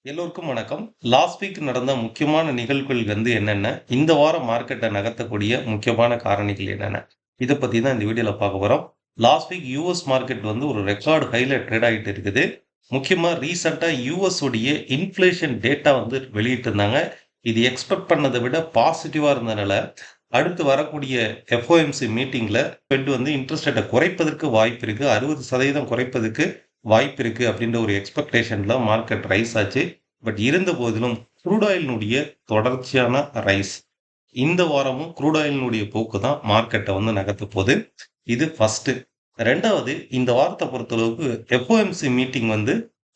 எல்லோருக்கும் வணக்கம். Last week நடந்த முக்கியமான நிகழ்வுகள் என்னென்ன? இந்த வாரம் மார்க்கெட்ட நகர்த்தக்கூடிய முக்கியமான காரணிகள் என்னென்ன? இத பத்தி தான் இந்த வீடியோல பார்க்க போறோம். லாஸ்ட் வீக் யுஎஸ் மார்க்கெட் ஒரு ரெக்கார்ட் ஹைல ட்ரேட் ஆயிட்டு இருக்குது. முக்கியமா ரீசென்ட்டா யுஎஸ் உடைய இன்ஃப்ளேஷன் டேட்டா வெளியிட்டிருந்தாங்க. இது எக்ஸ்பெக்ட் பண்ணத விட பாசிட்டிவா இருந்தனால, அடுத்து வரக்கூடிய எஃப்ஓஎம்சி மீட்டிங்ல ஃபெட் இன்ட்ரெஸ்ட் ரேட்ட குறைப்பதற்கு வாய்ப்பு இருக்கு. 60% குறைப்பதற்கு வாய்ப்பு இருக்கு அப்படின்ற ஒரு எக்ஸ்பெக்டேஷன்ல மார்க்கெட் ரைஸ் ஆச்சு. பட் இருந்த போதிலும் க்ரூட் ஆயிலினுடைய தொடர்ச்சியான ரைஸ் இந்த வாரமும் க்ரூட் ஆயிலினுடைய போக்கு தான் மார்க்கெட்டை நகர்த்த போகுது. இது ஃபர்ஸ்ட். ரெண்டாவது, இந்த வாரத்தை பொறுத்தளவுக்கு எஃப்ஓஎம்சி மீட்டிங்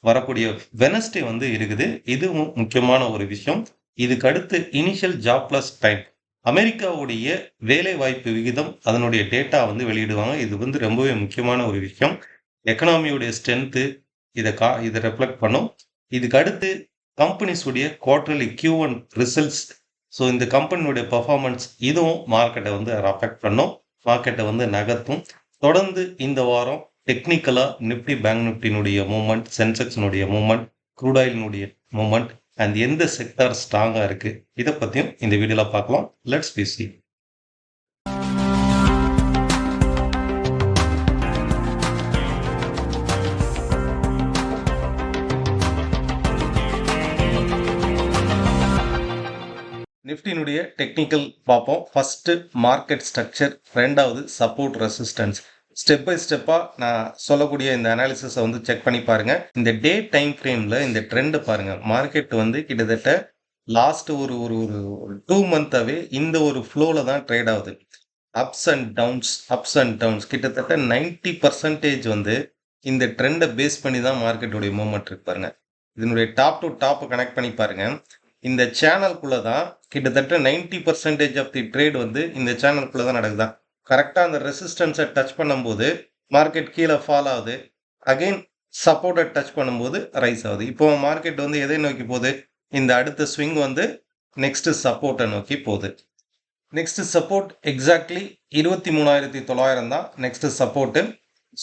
வரக்கூடிய வெனஸ்டே இருக்குது. இதுவும் முக்கியமான ஒரு விஷயம். இதுக்கு அடுத்து இனிஷியல் ஜாப்லெஸ் டைம் அமெரிக்காவுடைய வேலை வாய்ப்பு விகிதம் அதனுடைய டேட்டா வெளியிடுவாங்க. இது ரொம்பவே முக்கியமான ஒரு விஷயம். எக்கனாமியுடைய ஸ்ட்ரென்த்து இதை ரெஃப்ளெக்ட் பண்ணும். இதுக்கு அடுத்து கம்பெனிஸ் உடைய குவார்டர்லி Q1 ரிசல்ட்ஸ். ஸோ இந்த கம்பெனியுடைய பர்ஃபார்மன்ஸ் இதுவும் மார்க்கெட்டை அஃபெக்ட் பண்ணும், மார்க்கெட்டை நகர்த்தும். தொடர்ந்து இந்த வாரம் டெக்னிக்கலா நிஃப்டி பேங்க் நிஃப்டினுடைய மூவ்மெண்ட், சென்செக்ஸினுடைய மூவ்மெண்ட், க்ரூட் ஆயிலினுடைய மூவ்மெண்ட் அண்ட் எந்த செக்டார் ஸ்ட்ராங்கா இருக்கு இதை பத்தியும் இந்த வீடியோல பார்க்கலாம். Let's see. நிஃப்டினுடைய டெக்னிக்கல் பார்ப்போம். ஃபர்ஸ்ட் மார்க்கெட் ஸ்ட்ரக்சர், ரெண்டாவது சப்போர்ட் ரெசிஸ்டன்ஸ். ஸ்டெப் பை ஸ்டெப்பாக நான் சொல்லக்கூடிய இந்த அனாலிசிஸை செக் பண்ணி பாருங்க. இந்த டே டைம் ஃப்ரேமில் இந்த ட்ரெண்டை பாருங்க. மார்க்கெட் கிட்டத்தட்ட லாஸ்ட் ஒரு ஒரு ஒரு 2 மந்தாவே இந்த ஒரு ஃப்ளோவில் தான் ட்ரேட் ஆகுது. அப்ஸ் அண்ட் டவுன்ஸ் கிட்டத்தட்ட 90% இந்த ட்ரெண்டை பேஸ் பண்ணி தான் மார்க்கெட்டுடைய மூவ்மெண்ட் இருக்கு பாருங்க. இதனுடைய டாப் டு டாப் கனெக்ட் பண்ணி பாருங்க. இந்த சேனலுக்குள்ள தான் கிட்டத்தட்ட 90% ஆஃப் தி ட்ரேட் இந்த சேனலுக்குள்ள தான் நடக்குதா. கரெக்டாக அந்த ரெசிஸ்டன்ஸை டச் பண்ணும்போது மார்க்கெட் கீழே ஃபால் ஆகுது. அகெயின் சப்போர்ட்டை டச் பண்ணும்போது ரைஸ் ஆகுது. இப்போ மார்க்கெட் எதை நோக்கி போகுது? இந்த அடுத்த ஸ்விங் நெக்ஸ்ட் சப்போர்ட்டை நோக்கி போகுது. நெக்ஸ்ட் சப்போர்ட் எக்ஸாக்ட்லி 23,900 தான் நெக்ஸ்ட் சப்போர்ட்டு.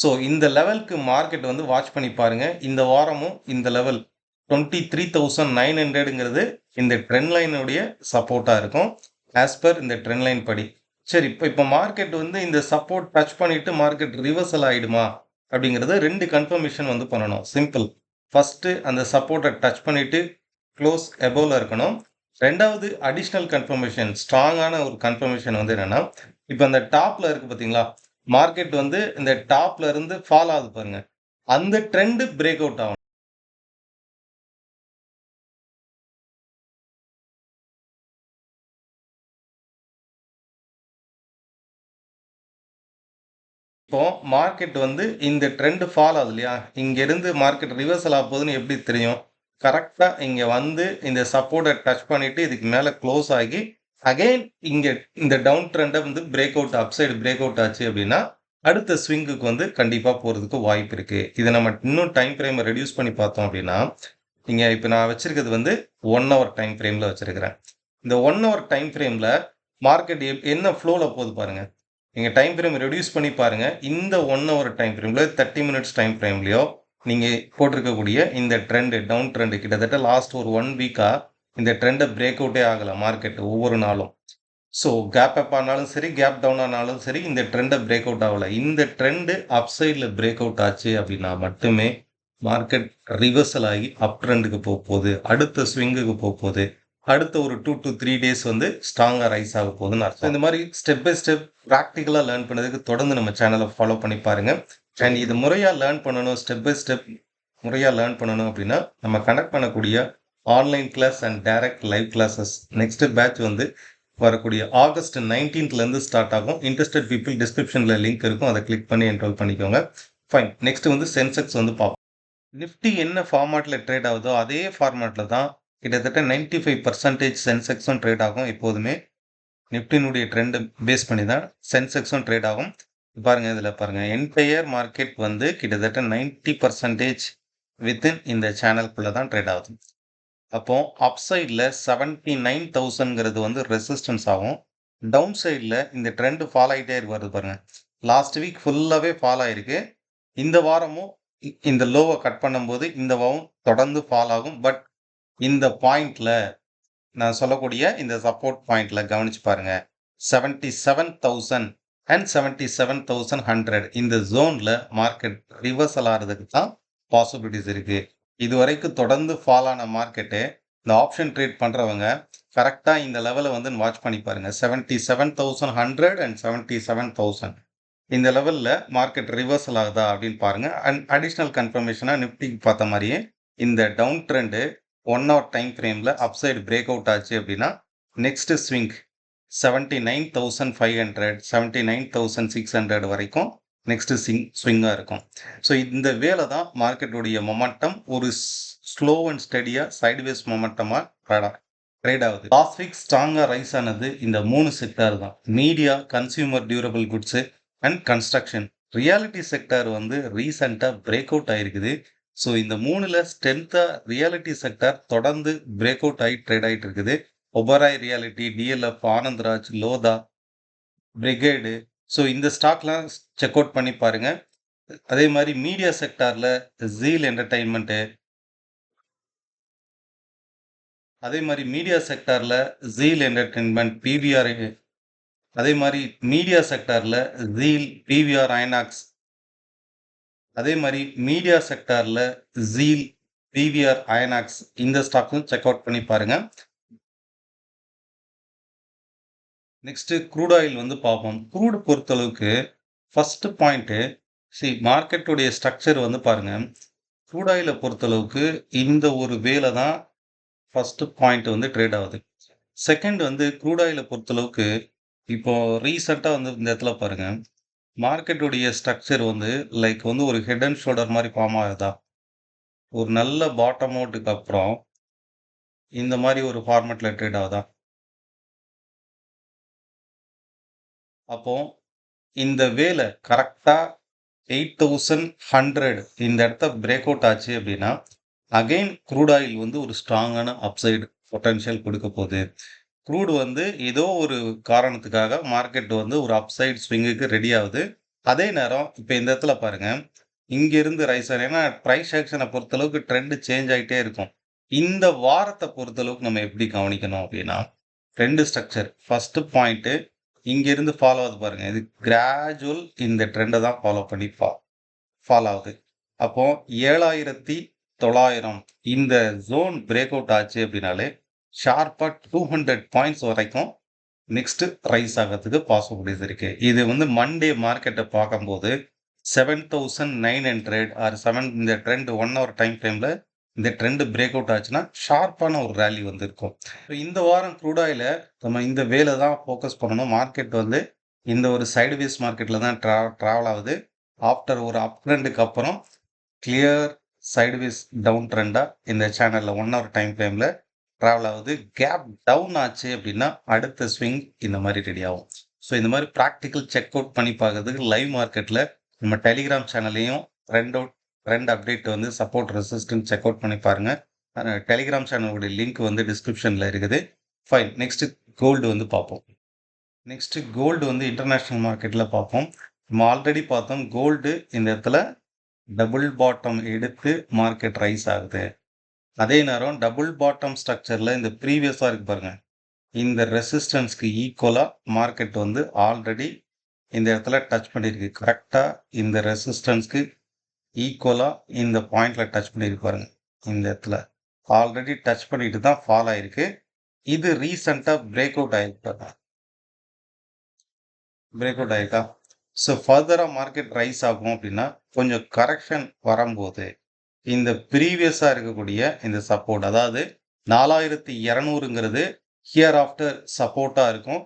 ஸோ இந்த லெவலுக்கு மார்க்கெட் வாட்ச் பண்ணி பாருங்க. இந்த வாரமும் இந்த லெவல் 23,900ங்கிறது இந்த ட்ரெண்ட் லைனுடைய சப்போர்ட்டாக இருக்கும் ஆஸ் பர் இந்த ட்ரெண்ட் லைன் படி. சரி, இப்போ மார்க்கெட் இந்த சப்போர்ட் டச் பண்ணிட்டு மார்க்கெட் ரிவர்சல் ஆகிடுமா அப்படிங்கிறது 2 கன்ஃபர்மேஷன் பண்ணணும். சிம்பிள். ஃபர்ஸ்ட் அந்த சப்போர்ட்டை டச் பண்ணிட்டு க்ளோஸ் எபோவில் இருக்கணும். ரெண்டாவது அடிஷ்னல் கன்ஃபர்மேஷன், ஸ்ட்ராங்கான ஒரு கன்ஃபர்மேஷன் என்னன்னா, இப்போ அந்த டாப்ல இருக்கு பார்த்தீங்களா, மார்க்கெட் இந்த டாப்ல இருந்து ஃபால் ஆகுது பாருங்க, அந்த ட்ரெண்ட் பிரேக் அவுட் ஆகும். இப்போ மார்க்கெட் இந்த ட்ரெண்ட் ஃபால் ஆகுது இல்லையா, இங்கேருந்து மார்க்கெட் ரிவர்சல் ஆக போகுதுன்னு எப்படி தெரியும்? கரெக்டாக இங்கே இந்த சப்போர்ட்டை டச் பண்ணிட்டு இதுக்கு மேலே க்ளோஸ் ஆகி அகெயின் இங்கே இந்த டவுன் ட்ரெண்டை break out, upside break out ஆச்சு அப்படின்னா அடுத்த ஸ்விங்குக்கு கண்டிப்பாக போகிறதுக்கு வாய்ப்பு இருக்குது. இதை நம்ம இன்னும் டைம் ஃப்ரேமை ரெடியூஸ் பண்ணி பார்த்தோம் அப்படின்னா, இங்கே இப்போ நான் வச்சிருக்கிறது 1 hour டைம் ஃப்ரேமில் வச்சிருக்கிறேன். இந்த 1 hour டைம் ஃப்ரேமில் மார்க்கெட் என்ன ஃப்ளோவில் போகுது பாருங்கள். நீங்கள் டைம் ஃப்ரேம் ரெடியூஸ் பண்ணி பாருங்கள். இந்த 1 hour டைம் ஃப்ரேமில் 30 minutes டைம் ஃப்ரேம்லையோ நீங்கள் போட்டிருக்கக்கூடிய இந்த ட்ரெண்டு, டவுன் ட்ரெண்டு கிட்டத்தட்ட லாஸ்ட் ஒரு 1 வீக்காக இந்த ட்ரெண்டை பிரேக் அவுட்டே ஆகலை மார்க்கெட் ஒவ்வொரு நாளும். ஸோ கேப் அப் ஆனாலும் சரி, கேப் டவுன் ஆனாலும் சரி, இந்த ட்ரெண்டை பிரேக் அவுட் ஆகலை. இந்த ட்ரெண்டு அப் சைடில் பிரேக் அவுட் ஆச்சு அப்படின்னா மட்டுமே மார்க்கெட் ரிவர்சல் ஆகி அப் ட்ரெண்டுக்கு போக போகுது, அடுத்த ஸ்விங்குக்கு போக போகுது, அடுத்த ஒரு 2 to 3 days ஸ்ட்ராங்காக ரைஸ் ஆக போகுதுன்னு அர்த்தம். இந்த மாதிரி ஸ்டெப் பை ஸ்டெப் ப்ராக்டிக்கலாக லேர்ன் பண்ணதுக்கு தொடர்ந்து நம்ம சேனலை ஃபாலோ பண்ணி பாருங்க. அண்ட் இது முறையாக லேர்ன் பண்ணணும், ஸ்டெப் பை ஸ்டெப் முறையாக லேர்ன் பண்ணணும் அப்படின்னா நம்ம கனெக்ட் பண்ணக்கூடிய online class and direct live classes next batch வரக்கூடிய ஆகஸ்ட் 19th ஸ்டார்ட் ஆகும். இன்ட்ரெஸ்டட் பீப்புள் டிஸ்கிரிப்ஷனில் லிங்க் இருக்கும், அதை கிளிக் பண்ணி என்ரோல் பண்ணிக்கோங்க. ஃபைன். நெக்ஸ்ட் சென்செக்ஸ் பார்ப்போம். நிஃப்டி என்ன ஃபார்மேட்டில் ட்ரேட் ஆகுதோ அதே ஃபார்மேட்டில் தான் கிட்டத்தட்ட 95% சென்செக்ஸும் ட்ரேட் ஆகும். எப்போதுமே நிஃப்டினுடைய ட்ரெண்டு பேஸ் பண்ணி தான் சென்செக்ஸும் ட்ரேட் ஆகும். பாருங்கள், இதில் பாருங்கள், என்டையர் மார்க்கெட் கிட்டத்தட்ட 90% வித்தின் இந்த சேனலுக்குள்ளே தான் ட்ரேட் ஆகுது. அப்போ அப் சைடில் 79,000ங்கிறது ரெசிஸ்டன்ஸ் ஆகும். டவுன் சைடில் இந்த ட்ரெண்டு ஃபால் ஆகிட்டே வருது பாருங்கள். லாஸ்ட் வீக் ஃபுல்லாகவே ஃபால் ஆகிருக்கு. இந்த வாரமும் இந்த லோவை கட் பண்ணும்போது இந்த வாரம் தொடர்ந்து ஃபால் ஆகும். பட் இந்த பாயிண்ட்ல நான் சொல்லக்கூடிய இந்த சப்போர்ட் பாயிண்ட்ல கவனிச்சு பாருங்க. 77,000 அண்ட் 77,100 இந்த ஜோன்ல மார்க்கெட் ரிவர்சல் ஆறதுக்கு தான் பாசிபிலிட்டிஸ் இருக்கு. இதுவரைக்கும் தொடர்ந்து ஃபால் ஆன மார்க்கெட்டு, இந்த ஆப்ஷன் ட்ரேட் பண்றவங்க கரெக்ட்டா இந்த லெவல வந்து வாட்ச் பண்ணி பாருங்க. 77,100 அண்ட் 77,000 இந்த லெவல்ல மார்க்கெட் ரிவர்சல் ஆகுதா அப்படின்னு பாருங்க. அண்ட் அடிஷனல் கன்ஃபர்மேஷனா நிஃப்டிக்கு பார்த்த மாரியே இந்த டவுன் ட்ரெண்ட் 1 ஹவர் டைம் ஃப்ரேம்ல அப்சைட் பிரேக் அவுட் ஆச்சு அப்படின்னா, நெக்ஸ்ட் ஸ்விங் 79,500 79,600 வரைக்கும் நெக்ஸ்ட் ஸ்விங்கா இருக்கும். ஸோ இந்த வேலை தான் மார்க்கெட்டுடைய மொமெண்டம் ஒரு ஸ்லோ அண்ட் ஸ்டெடியா சைட்வேஸ் மொமெண்டமா ட்ரேட் ஆகுது. லாஸ்ட் வீக் ஸ்ட்ராங்கா ரைஸ் ஆனது இந்த 3 செக்டார் தான். Media, consumer durable goods and construction. Reality sector வந்து ரீசெண்டா பிரேக் அவுட் ஆயிருக்குது. ஸோ இந்த 3ல ஸ்ட்ரென்த்தா ரியாலிட்டி செக்டார் தொடர்ந்து பிரேக் அவுட் ஆகி ட்ரேட் ஆகிட்டு இருக்குது. Oberoi reality, DLF, Anandraj, Lodha, brigade. So இந்த ஸ்டாக்லாம் செக் அவுட் பண்ணி பாருங்க. அதே மாதிரி மீடியா செக்டார்ல ஜீல் என்டர்டைன்மெண்ட், அதே மாதிரி மீடியா செக்டார்ல ஜீல் என்டர்டைன்மெண்ட், பிவிஆர், அதே மாதிரி மீடியா செக்டார்ல ஜீல், பிவிஆர், ஐநாக்ஸ், அதே மாதிரி மீடியா செக்டார்ல ஜீல், பிவிஆர், ஐநாக்ஸ் இந்த ஸ்டாக்கும் செக் அவுட் பண்ணி பாருங்க. நெக்ஸ்ட் க்ரூட் ஆயில் வந்து பார்ப்போம். க்ரூட் பொறுத்தளவுக்கு ஃபர்ஸ்ட் பாயிண்ட் மார்க்கெட்டுடைய ஸ்ட்ரக்சர் வந்து பாருங்க. க்ரூட் ஆயிலை பொறுத்தளவுக்கு இந்த ஒரு வேலை தான் ஃபர்ஸ்ட் பாயிண்ட் வந்து ட்ரேட் ஆகுது. செகண்ட் வந்து க்ரூட் ஆயிலை பொறுத்தளவுக்கு இப்போ ரீசெண்டாக வந்து இந்த இடத்துல பாருங்க, மார்க்கெட்டுடைய ஸ்ட்ரக்சர் வந்து லைக் வந்து ஒரு ஹெட் அண்ட் ஷோல்டர் மாதிரி ஃபார்ம் ஆகுதா, ஒரு நல்ல பாட்டம் அவுட்டுக்கு அப்புறம் இந்த மாதிரி ஒரு ஃபார்மேட்ல ட்ரேட் ஆகுதா. அப்போ இந்த வேலை கரெக்டா 8,100 இந்த இடத்த பிரேக் அவுட் ஆச்சு அப்படின்னா, அகைன் க்ரூட் ஆயில் வந்து ஒரு ஸ்ட்ராங்கான அப்சைடு பொட்டன்ஷியல் கொடுக்க போகுது. க்ரூட் வந்து ஏதோ ஒரு காரணத்துக்காக மார்க்கெட் வந்து ஒரு அப்சைட் ஸ்விங்குக்கு ரெடி ஆகுது. அதே நேரம் இப்போ இந்த இடத்துல பாருங்க, இங்கிருந்து ரைஸ் ஆகும். ஏன்னா ப்ரைஸ் ஆக்ஷனை பொறுத்தளவுக்கு ட்ரெண்ட் சேஞ்ச் ஆகிட்டே இருக்கும். இந்த வாரத்தை பொறுத்தளவுக்கு நம்ம எப்படி கவனிக்கணும் அப்படின்னா, ரெண்டு ஸ்ட்ரக்சர். ஃபர்ஸ்ட் பாயிண்ட் இங்கிருந்து ஃபாலோ ஆகுது பாருங்க. இது கிராஜுவல் இந்த ட்ரெண்டை தான் ஃபாலோ பண்ணி ஃபாலோ ஆகுது. அப்போ 7,900 இந்த ஜோன் பிரேக் அவுட் ஆச்சு அப்படின்னாலே ஷார்ப்பா 200 பாயிண்ட்ஸ் வரைக்கும் நெக்ஸ்ட் ரைஸ் ஆகிறதுக்கு பாசிபிலிட்டிஸ் இருக்கு. இது வந்து மண்டே மார்க்கெட்டை பார்க்கும்போது 7,900 ஆர் 7 இந்த ட்ரெண்ட் 1 ஹவர் டைம் ஃப்ரேம்ல இந்த ட்ரெண்ட் பிரேக் அவுட் ஆச்சுன்னா ஷார்ப்பான ஒரு ரேலி வந்து இருக்கும். இந்த வாரம் க்ரூட் ஆயில நம்ம இந்த வேலை தான் ஃபோக்கஸ் பண்ணணும். மார்க்கெட் வந்து இந்த ஒரு சைடுவேஸ் மார்க்கெட்டில் தான் ட்ராவல் ஆகுது. ஆஃப்டர் ஒரு அப் ட்ரெண்டுக்கு அப்புறம் கிளியர் சைடுவேஸ் டவுன் ட்ரெண்டாக இந்த சேனலில் 1 ஹவர் டைம் ஃப்ரேமில் ட்ராவல் ஆகுது. கேப் டவுன் ஆச்சு அப்படின்னா அடுத்த ஸ்விங் இந்த மாதிரி ரெடி ஆகும். ஸோ இந்த மாதிரி ப்ராக்டிக்கல் செக் அவுட் பண்ணி பார்க்கறதுக்கு லைவ் மார்க்கெட்டில் நம்ம டெலிகிராம் சேனல்லையும் ட்ரெண்ட் அப்டேட் வந்து சப்போர்ட் ரெசிஸ்டன்ஸ் செக் அவுட் பண்ணி பாருங்க. டெலிகிராம் சேனலுடைய லிங்க் வந்து டிஸ்கிரிப்ஷனில் இருக்குது. ஃபைன். நெக்ஸ்ட் கோல்டு வந்து பார்ப்போம். நெக்ஸ்ட் கோல்டு வந்து இன்டர்நேஷ்னல் மார்க்கெட்டில் பார்ப்போம். நம்ம ஆல்ரெடி பார்த்தோம் கோல்டு இந்த இடத்துல டபுள் பாட்டம் எடுத்து மார்க்கெட் ரைஸ் ஆகுது. அதே நேரம் டபுள் பாட்டம் ஸ்ட்ரக்சரில் இந்த ப்ரீவியஸாக இருக்கு பாருங்க, இந்த ரெசிஸ்டன்ஸ்க்கு ஈக்குவலாக மார்க்கெட் வந்து ஆல்ரெடி இந்த இடத்துல டச் பண்ணியிருக்கு. கரெக்டாக இந்த ரெசிஸ்டன்ஸ்க்கு ஈக்குவலாக இந்த பாயிண்ட்ல டச் பண்ணியிருக்கு பாருங்க. இந்த இடத்துல ஆல்ரெடி டச் பண்ணிட்டு தான் ஃபால் ஆயிருக்கு. இது ரீசெண்டாக பிரேக் அவுட் ஆயிருக்கா, பிரேக் அவுட் ஆயிருக்கா. ஸோ ஃபர்தராக மார்க்கெட் ரைஸ் ஆகும் அப்படின்னா கொஞ்சம் கரெக்ஷன் வரும்போது இந்த ப்ரீவியஸாக இருக்கக்கூடிய இந்த சப்போர்ட், அதாவது 4,200ங்கிறது ஹியர் ஆஃப்டர் சப்போர்ட்டாக இருக்கும்.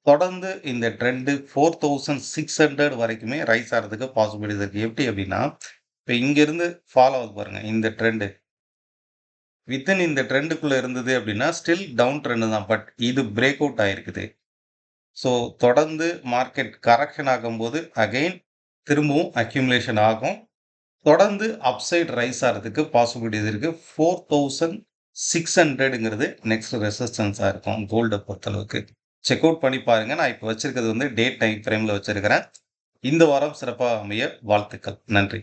தொடர்ந்து இந்த ட்ரெண்டு 4,600 வரைக்குமே ரைஸ் ஆகிறதுக்கு பாசிபிலிட்டிஸ் இருக்குது. எப்படி அப்படின்னா, இப்போ இங்கேருந்து ஃபாலோ ஆகுது பாருங்கள் இந்த ட்ரெண்டு. வித்தின் இந்த ட்ரெண்டுக்குள்ளே இருந்தது அப்படின்னா ஸ்டில் டவுன் ட்ரெண்டு தான். பட் இது பிரேக் அவுட் ஆகிருக்குது. ஸோ தொடர்ந்து மார்க்கெட் கரெக்ஷன் ஆகும்போது அகெயின் திரும்பவும் அக்யூமுலேஷன் ஆகும். தொடர்ந்து அப்சைட் ரைஸ் ஆகிறதுக்கு பாசிபிலிட்டிஸ் இருக்குது. 4,600ங்கிறது நெக்ஸ்ட் ரெசிஸ்டன்ஸாக இருக்கும் கோல்டை பொறுத்தளவுக்கு. செக் அவுட் பண்ணி பாருங்கள். நான் இப்போ வச்சுருக்கிறது வந்து டே டைம் ஃப்ரேமில் வச்சுருக்கிறேன். இந்த வாரம் சிறப்பாக அமைய வாழ்த்துக்கள். நன்றி.